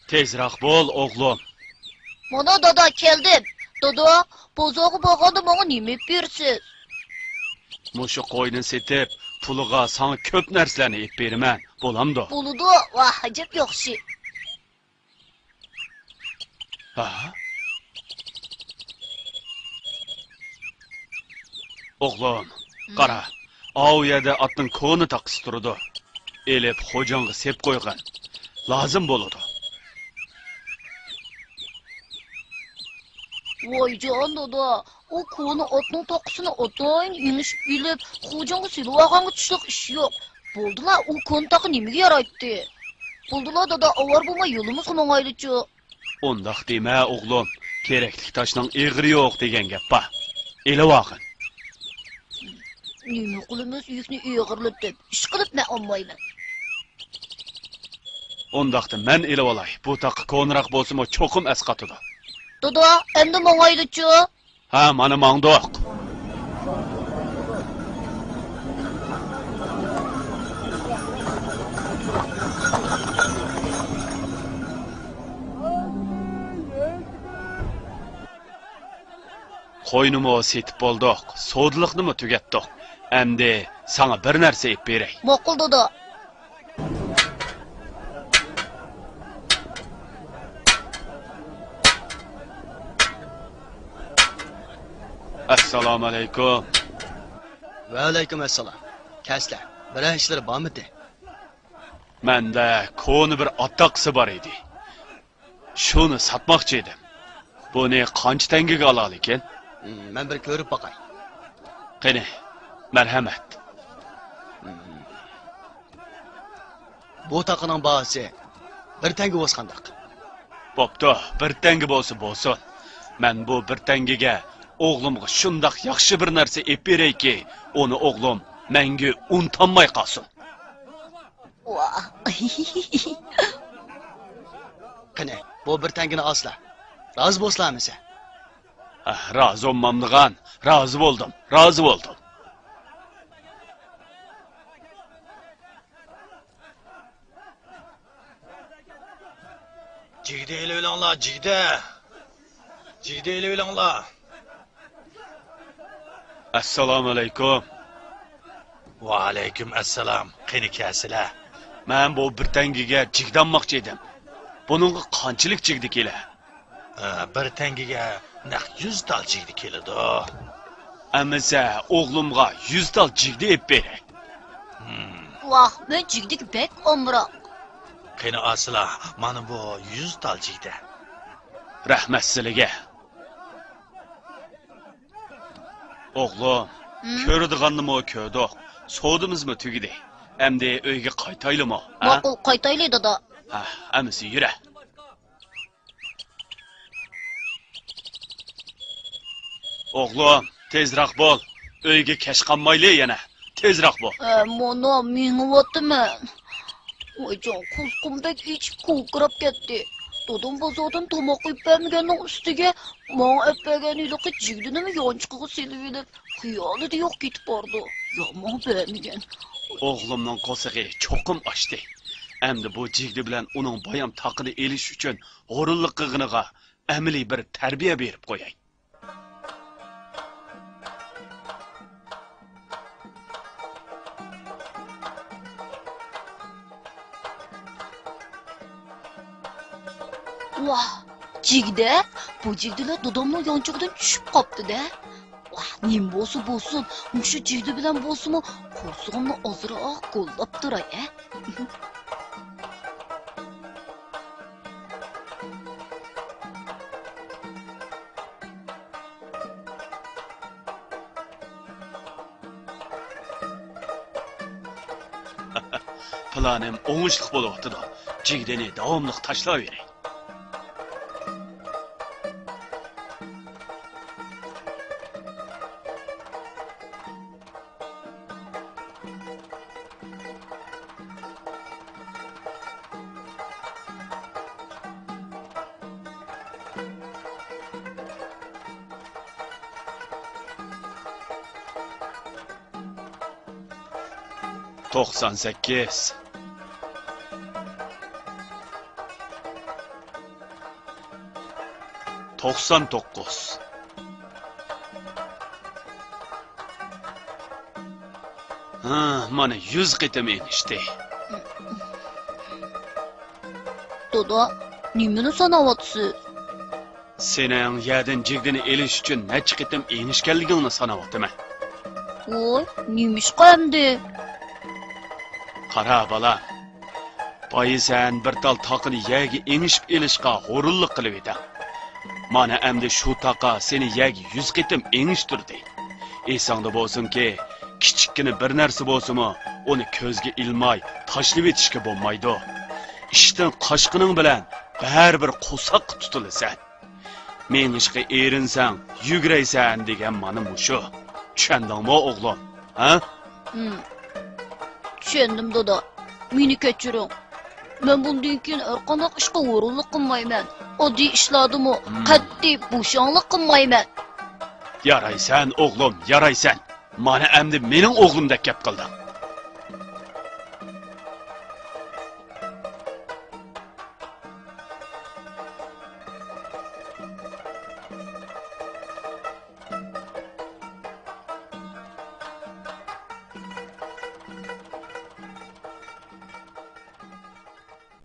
Tezroq bo'l, o'g'lim. Mana dada keldim. Dada, bozorga borganda menga nima bersiz? Mushu qo'yni setib, puliga sana ko'p narsalarni yeb beraman. Bo'lamdi? Bo'ladi, vah, ajab yaxshi. Ha? O'g'lim, qara. O yerda otning ko'ni taqisi turdi. Elib xo'jonga sep qo'ygan. Lozim bo'ladi. Voy jon dada, o konu otning taqisini otayın yumush bilib, xo'jonga silib olganga tushliq ish yo'q. Bo'ldilar, u konu taqi nimaga yaraydi? Bo'ldilar dada, avar bo'lmay yo'limizga mangaylichi. Undaq dema, o'g'lim. Kerakli toshning egri yo'q degan gap bor. Elib olgin. Nima qilamiz yukni eg'irlatib, ish qilib men olmayman. Undaqda men elib olay. Bu taqi ko'nroq bo'lsa-mo cho'qim asqatidi. Dada, endi mangaylichi? Ha, mana mangdoq. Qo'ynimi setib bo'ldik, sodliqnimi tugatdik. Endi sana bir narsa yeb beray. Ma'qul dada. Assalomu alaykum. Va alaykum assalom. Kaslar, biror ishlar bormidi? Menda ko'ni bir otaqsi bor edi. Shuni sotmoqchi edim. Buni qancha tangaga olal ekan? Men bir ko'rib boqay. Qani, marhamat. Bu taqining bahosi bir tanga o'sqandaq. Bo'pti, bir tanga bo'lsa. Men bu bir tangaga o'g'limga shundoq yaxshi bir narsa ep berayki, uni o'g'lim menga unutmay qolsin. Vah. Qani, bu bir tangani osla. Rozi bo'lsizlarmisiz? Rozi olmamdigan, rozi bo'ldim. Jigde ile o'ylanglar, jigde. Jigde ile o'ylanglar. Assalomu alaykum. Va alaykum assalom. Qani kasizlar? Men bu bir tangaga jigdanmoqchi edim. Buningga qanchalik jigdi kela? Bir tangaga naq 100 tal jigdi keladi. Amisa o'g'limga 100 tal jigdi ep beray. Vah, men jigdik bek omroq. Qani asla, mana bu 100 tal jigdi. Rahmat sizlarga. O'g'lim, ko'radiganimmi ko'rdik. Sodimizmi tugidi. Endi uyga qaytaylimi? Ma'qul, qaytayli dada. Ha, amisi yura. O'g'lim, tezroq bo'l. Uyga kech qolmayli yana. Tezroq bo'l. Mana ming'iyotman. Voyjon, qulqumdek ichib ko'krab ketdi. Dadam bozordan tomoq yeb bermaganning ustiga men epagan iliqi jigdinimi yonchiqqa silib edib, xiyolida yo'q ketib bordi. Yomon bermagan. O'g'limning qo'sig'i cho'qim ochdi. Endi bu jigdi bilan uning boyam taqini elish uchun g'ururlik qilg'iniga amaliy bir tarbiya berib qo'yay. Vah, jigda? Bu jigdilar dadamning yonchig'idan tushib qopti-da. Vah, nim bo'lsin, mushu jigdi bilan bo'lsa-mu, qo'rsig'imni ozroq qo'llab turay, Planim o'ngishli bo'lyapti-da. Jigdini davomli tashlayveray. To'qson sakkiz. 99. Mana 100 qitim enişte. Doda, nimeni sanavatsız? Sening yerdan jigdini elish uchun necha qitim enishganligingni sanayapman. Voy, nimish qamdi? Qara bolam. Boyi sen bir tal taqini yagi enishib elishqa g'ururlik qilib edi. Mana endi shu taqa seni yagi 100 qitim enishtirdi. Esingda bo'lsin-ki, kichikkina bir narsa bo'lsa-mu, uni ko'zga ilmay tashlab etishga bo'lmaydi. Ishdan qochqining bilan baribir qo'saq tutilasan. Men ishga erinsang, yuguraysan degan mana mushu. Tushundingmi o'g'lim? Ha? Tushundim doda. Meni kechiring. Men bundan keyin har qanday ishga o'rinlik qilmayman. Oddiy ishlarni qat'iy bo'shonlik qilmayman. Yaraysan o'g'lim, yaraysan. Mana endi mening o'g'limdek gap qilding.